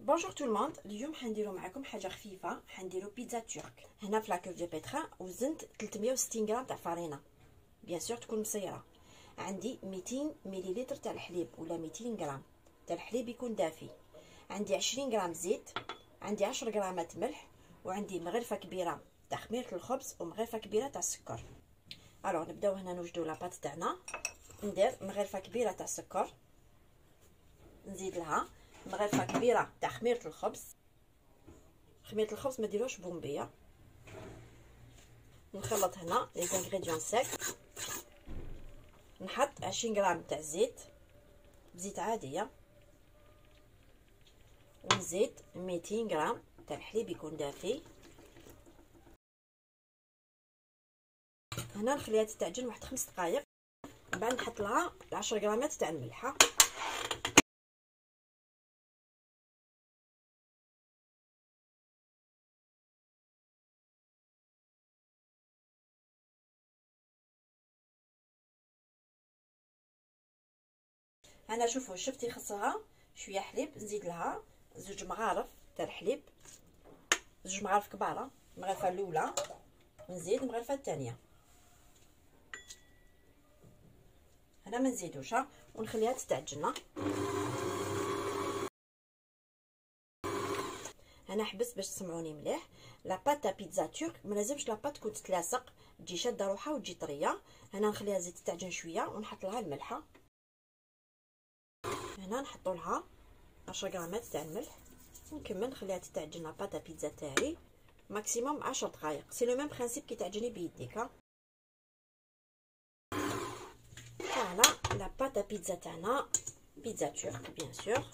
بونجور تو الموند. اليوم حنديرو معكم حاجه خفيفه، حنديرو بيتزا ترك. هنا في لاكوف ديال بيتران وزنت 360 غرام تاع فارينه، بيان سور تكون مصيره. عندي 200 مليلتر تاع الحليب ولا 200 غرام تاع الحليب يكون دافي. عندي 20 غرام زيت، عندي 10 غرامات ملح، وعندي مغرفه كبيره تاع خميره الخبز ومغرفه كبيره تاع السكر. الوغ نبداو هنا نوجدو لاباط تاعنا. ندير مغرفه كبيره تاع السكر، نزيد لها مغرفه كبيره تاع خميره الخبز. خميره الخبز ما ديروش بومبيه. نخلط هنا لي زانغريديون سيك. نحط 20 غرام تاع زيت بزيت عاديه، ونزيد 200 غرام تاع الحليب يكون دافي. هنا نخليها تتعجن واحد 5 دقائق، من بعد نحط لها 10 غرامات تاع الملحه. انا شوفوا شفتي خصها شويه حليب، نزيد لها 2 مغارف تاع الحليب، 2 مغارف كبار، المغرفه الاولى ونزيد المغرفه الثانيه. هنا ما نزيدوش ونخليها تتعجن. انا حبس باش تسمعوني مليح. لاباط تاع بيتزا ترك ما لازمش لاباط تكون تتلاصق، تجي شاده روحها وتجي طريه. هنا نخليها تزيد تتعجن شويه ونحط لها الملحه. هنا نحطوا لها 10 غرامات تاع الملح ونكمل نخليها تتعجن. لاباط تاع بيتزا تاعي ماكسيموم 10 دقائق، سي لو ميم برينسيپ كي تعجني بيديك. فوالا لاباط تاع بيتزا تاعنا بيتزا ترك بيان سور.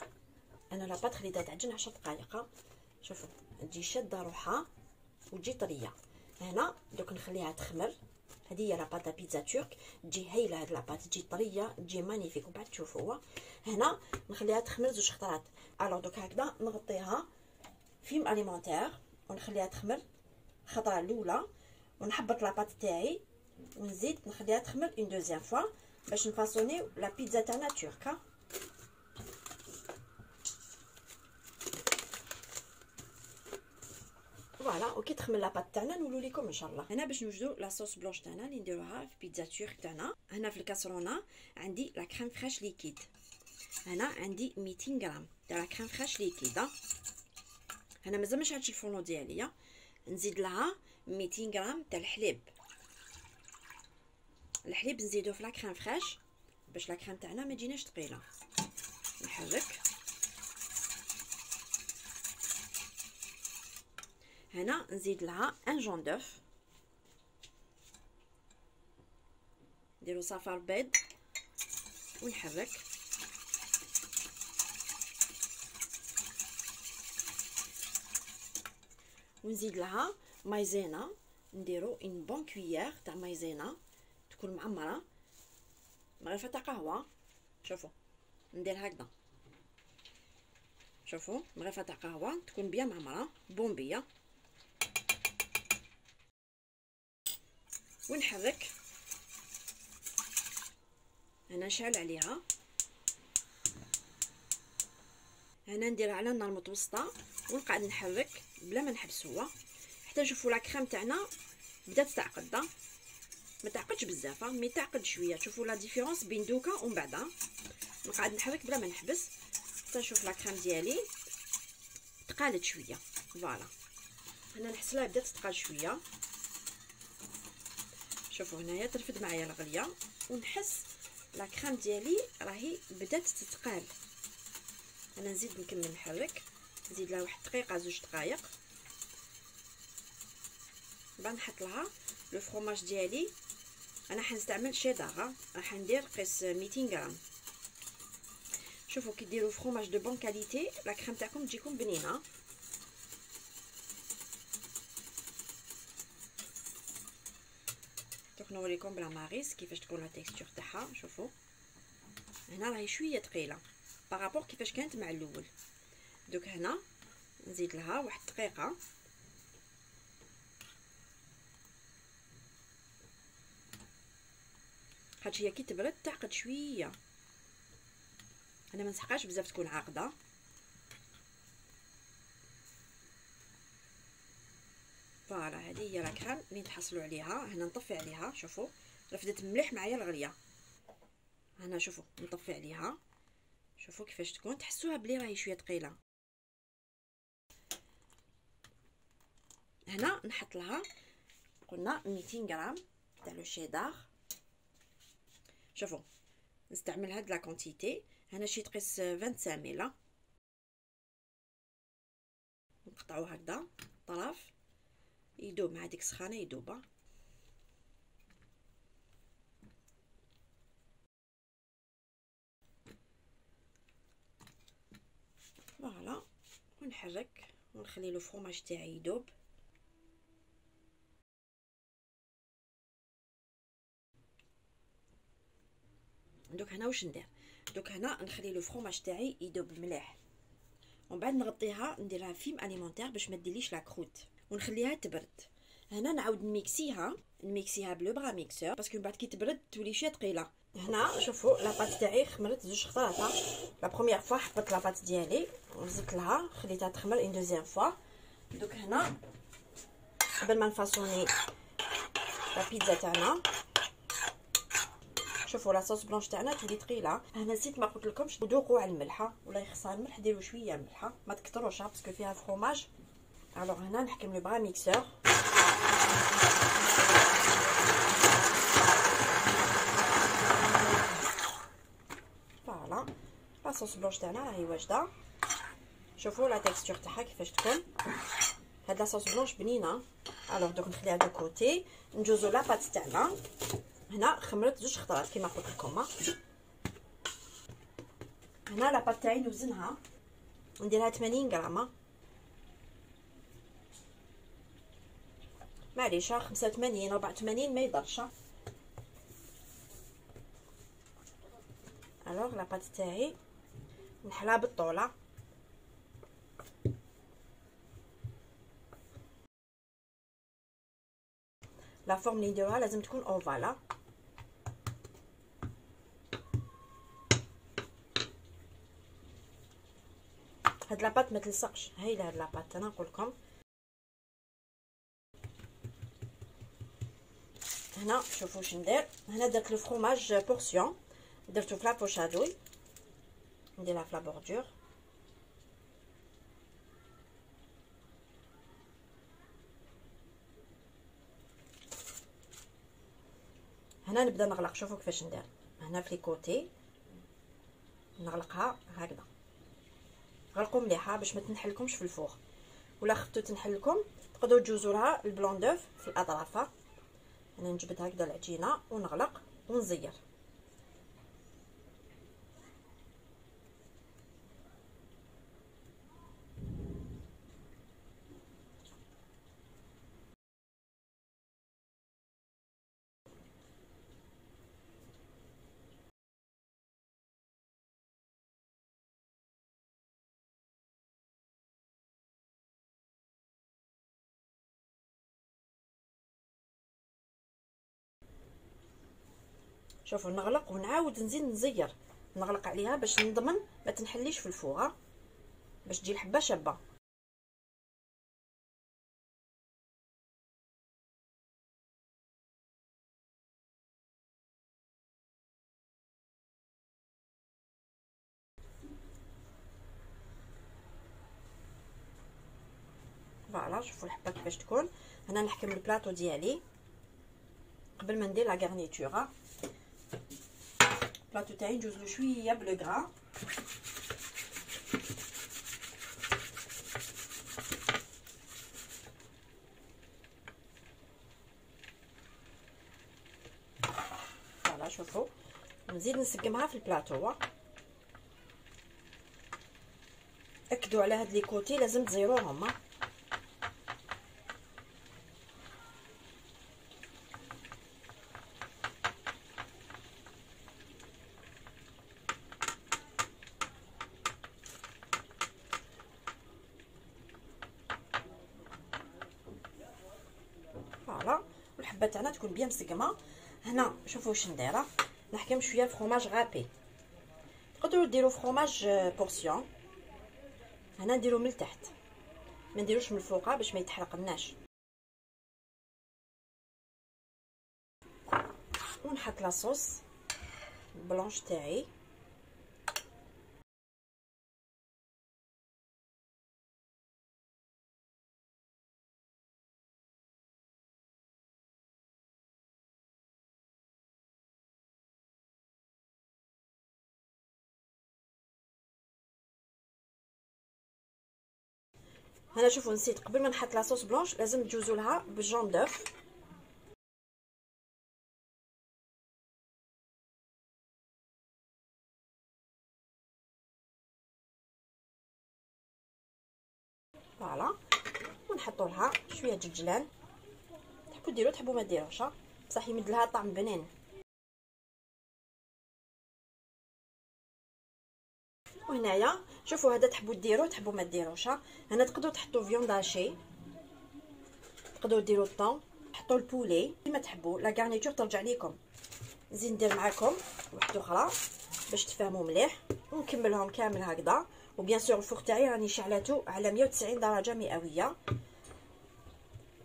انا لاباط خليتها تعجن 10 دقائق. شوفوا تجي شاده روحها وتجي طريه. هنا دوك نخليها تخمر. هذه هي لاباط بيتزا ترك، تجي هايله هاد لاباط، تجي طريه، تجي مانيفيك. وبعد تشوفوا هنا نخليها تخمر 2 خطرات. الوغ دوك هكذا نغطيها فيلم اليمونتير ونخليها تخمر الخطره الاولى، ونحبط لاباط تاعي ونزيد نخليها تخمر اون دوزيام فوا باش نفاصونيو لا بيتزا تاعنا تركه. فوالا وكي تخمر لاباط تاعنا نقولوا لكم ان شاء الله. هنا باش نوجدوا لا صوص بلونش تاعنا اللي نديروها في بيتزا ترك تاعنا. هنا في الكاسرونه عندي لا كريم فريش ليكيد. هنا عندي 200 غرام تاع لا كريم فريش ليكيد. هنا مازال ما شعلتش الفرن ديالي. نزيد لها 200 غرام تاع الحليب. الحليب نزيدوه في لا كريم فريش باش لا كريم تاعنا ما تجيناش ثقيله. نحرك. هنا نزيد لها ان جون دوف، نديرو صفار بيض ونحرك. ونزيد لها مايزينا، نديرو اون بون كويير تاع مايزينا تكون معمره، مغرفه تاع قهوه. شوفوا ندير هكذا، شوفوا مغرفه تاع قهوه تكون بيان معمره بومبيه. ونحرك. هنا نشعل عليها. هنا نديرها على النار متوسطه ونقعد نحرك بلا ما نحبسوها حتى نشوفوا لا كريم تاعنا بدات تعقد. ما تعقدش بزاف مي تعقد شويه. تشوفوا لا ديفيرونس بين دوكا ومن بعد. نقعد نحرك بلا ما نحبس حتى نشوف لا كريم ديالي تقالت شويه. فوالا هنا نحس لها بدات تقال شويه. شوفوا هنايا ترفد معايا الغليه ونحس لا كريم ديالي راهي بدات تتقال. انا نزيد نكمل نحرك، نزيد لها واحد دقيقه 2 دقائق. بعد نحط لها لو فرomاج ديالي. انا حنستعمل شيدار، راح ندير قيس 200 غرام. شوفوا كي ديروا فرomاج دو بون كاليتي لا كريم تاعكم تجيكم بنينه. دوك نوريكم بلا ماريس كيفاش تكون لا تيكستور تاعها. شوفوا هنا راهي شويه ثقيله بارابور كيفاش كانت مع الاول. دوك هنا نزيد لها واحد دقيقه. حيت هي كي تبرد تعقد شويه. انا ما نسحقهاش بزاف تكون عاقده. فوالا هذه هي لا كريم اللي نتحصلوا عليها. هنا نطفي عليها، شوفوا رفدت مليح معايا الغليه. هنا شوفوا نطفي عليها، شوفوا كيفاش تكون، تحسوها بلي راهي شويه ثقيله. هنا نحط لها قلنا 200 غرام تاع لو شيدار. شوفوا نستعمل هاد لا كونتيتي. هنا شي تقيس 25 ميل. نقطعوه هكذا طرف يدوب مع ديك السخانه يدوب. فوالا ونحرك ونخلي لو فرomاج تاعي يدوب. دوك هنا واش ندير، دوك هنا نخلي لو فرomاج تاعي يدوب مليح، ومن بعد نغطيها نديرها فيم اليمونتير باش ما ديرليش لا كروت ونخليها تبرد. هنا نعاود نميكسيها بلو بغا ميكسور باسكو من بعد كي تبرد تولي شي ثقيله. هنا شوفوا لاباط تاعي خمرت زوج خطرات. لا بروميير فوا حطيت لاباط ديالي وزدت لها خليتها تخمر اون دوزيام فوا. دوك هنا قبل ما نفاصوني لا بيتزا تاعنا، شوفوا لا صوص بلونش تاعنا تولي ثقيله. انا نسيت ما قلت لكمش ذوقوا على الملحه ولا يخصها الملح، ديروا شويه ملحه ما تكثروش باسكو فيها فرomاج. الوغ هنا نحكم لو بغا ميكسور. فوالا لا صوص بلونش تاعنا راهي واجده. شوفوا لا تيكستور تاعها كيفاش تكون. هاد لا صوص بلونش بنينه. الوغ دوك نخليها دو كوتي. نجوزو لاباط تاعنا. هنا خمرت زوج خطرات كيما قلت لكم. هنا لاباط تاعي نوزنها نديرها 80 غرام. معليش 85 84 ما يضرش. الوغ لاباط تاعي نحلها بالطوله. لا فورم اللي نديروها لازم تكون اوفالا. هاد لاباط ما تلصقش، هايله هاد لاباط انا نقول لكم. هنا شوفوا واش ندير. هنا درت لو فرomاج بورسيون، درتو في لابوش هادوي نديرها في لا بوردور. هنا نبدا نغلق. شوفوا كيفاش ندير. هنا في لي كوتي نغلقها هكذا. غلقوا مليحه باش ما تنحلكمش في الفوغ، ولا خفتو تنحلكم تقدروا تجوزوا لها البلون دوف في الاطراف. انا نجبد هكذا العجينه ونغلق ونزير. شوفوا نغلق ونعاود نزيد نزير، نغلق عليها باش نضمن ما تنحليش في الفوغ، باش تجي الحبه شابه. فوالا شوفوا الحبه كيفاش تكون. هنا نحكم البلاطو ديالي قبل ما ندير لا غارنيتور. البلاطو تاعي ندوزلو شويه بلو غرا. فوالا شوفوا نزيد نسقمها في البلاطو. اكدوا على هاد لي كوتي لازم تزيروهم. فوالا والحبه تاعنا تكون بيان مسقمه. هنا شوفوا واش ندير. نحكم شويه فرomاج غابي. تقدروا ديروا فرomاج بورسيون. هنا نديرو من التحت ما نديروش من الفوق باش ما يتحرقناش. ونحط لاصوص بلونش تاعي. هنا شوفوا نسيت قبل ما نحط لاصوص بلونش لازم تجوزوا لها بالجون دوف. فوالا ونحطوا لها شويه جلجلان، تحبوا ديروا تحبوا ما ديروش، بصح يمد لها طعم بنين. وهنايا شوفوا هذا تحبوا ديروه تحبوا ما ديروش. هنا تقدروا تحطوا فيوند هاشي، تقدروا ديروا الطون، تحطوا البولي كيما تحبوا. لا غارنيتور ترجع ليكم. نزيد ندير معكم واحده اخرى باش تفهموا مليح ونكملهم كامل هكذا. وبيان سور الفوق تاعي راني شعلاتو على 190 درجه مئويه.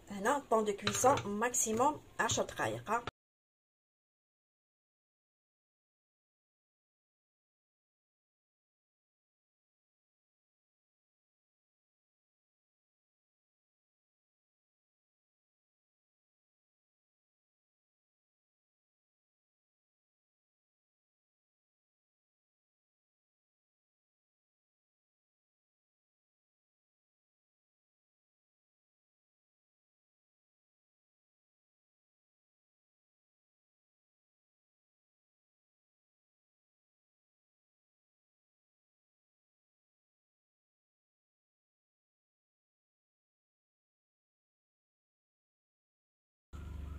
هنا طون دو كويسون ماكسيموم 10 دقائق.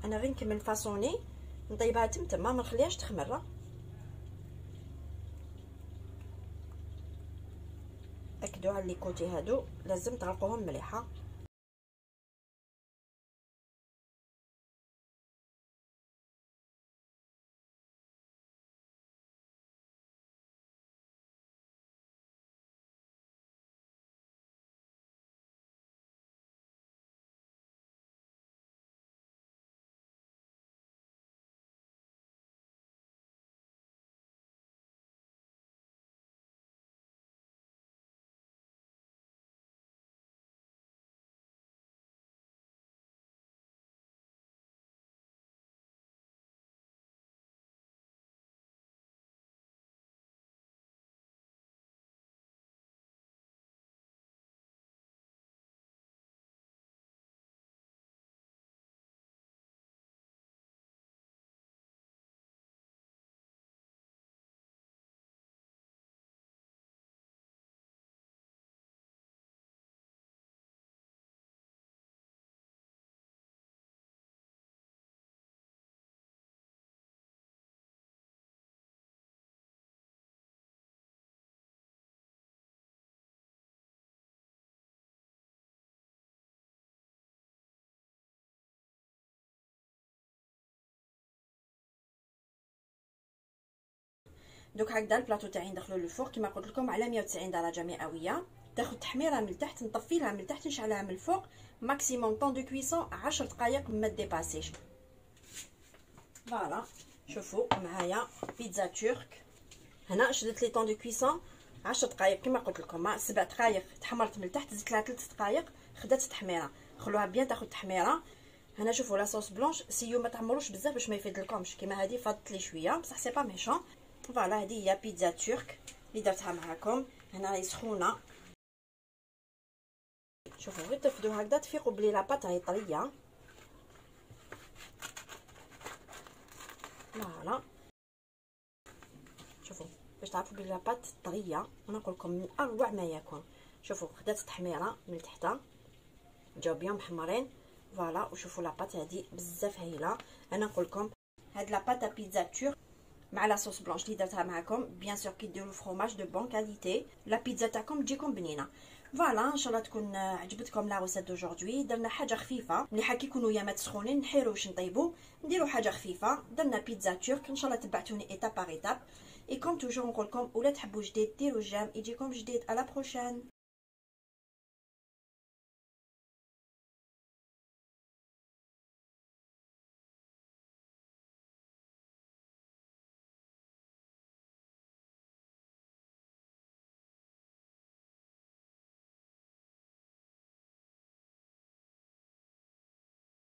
انا غير نكمل فاصوني نطيبها تما ما نخليهاش تخمر. اكدوا على لي كوتي هادو لازم تغلقوهم مليحه. دوك هكذا البلاطو تاعي ندخلو للفوق كما قلت لكم على 190 درجه مئويه. تاخذ تحميره من التحت، نطفيلها من التحت نشعلها من الفوق. ماكسيموم طون دو كويسون 10 دقائق ما ديباسيش. فوالا شوفوا معايا بيتزا ترك. هنا شدت لي طون دو كويسون 10 دقائق كما قلت لكم. 7 دقائق تحمرت من التحت، زدت لها 3 دقائق خدات تحميره. خلوها بيان تاخذ تحميره. هنا شوفوا لاصوص بلونش سيو ما تعمروش بزاف باش ما يفيدلكمش. كيما هذه فاضت لي شويه بصح سي با ميشون. فوالا هذه هي بيتزا ترك اللي درتها معكم. هنا راهي سخونه. شوفوا غير ترفدوا هكذا تفيقوا بلي لاباط راهي طريه. فوالا شوفوا باش تعرفوا بلي لاباط طريه. انا نقول لكم من اروع ما يكون. شوفوا خدات تحميره من تحت جاو بيان محمرين. فوالا وشوفوا لاباط هذه بزاف هايله. انا نقول لكم هاد لاباط بيتزا ترك مع لاصوص بلونش اللي درتها معكم بيان سور كي ديروا الفرomاج دو بون كاليتي لا بيتزا تاعكم تجيكم بنينه. فوالا ان شاء الله تكون عجبتكم لا روسيت دوجوردي. درنا حاجه خفيفه مليحه كي يكونوا يامات سخونين نحيرو باش نطيبو نديرو حاجه خفيفه. درنا بيتزا ترك ان شاء الله تبعتوني ايتاب باغ ايتاب. اي كوم توجور نقول لكم ولا تحبوا جديد ديروا جيم يجيكم جديد. على بروشين.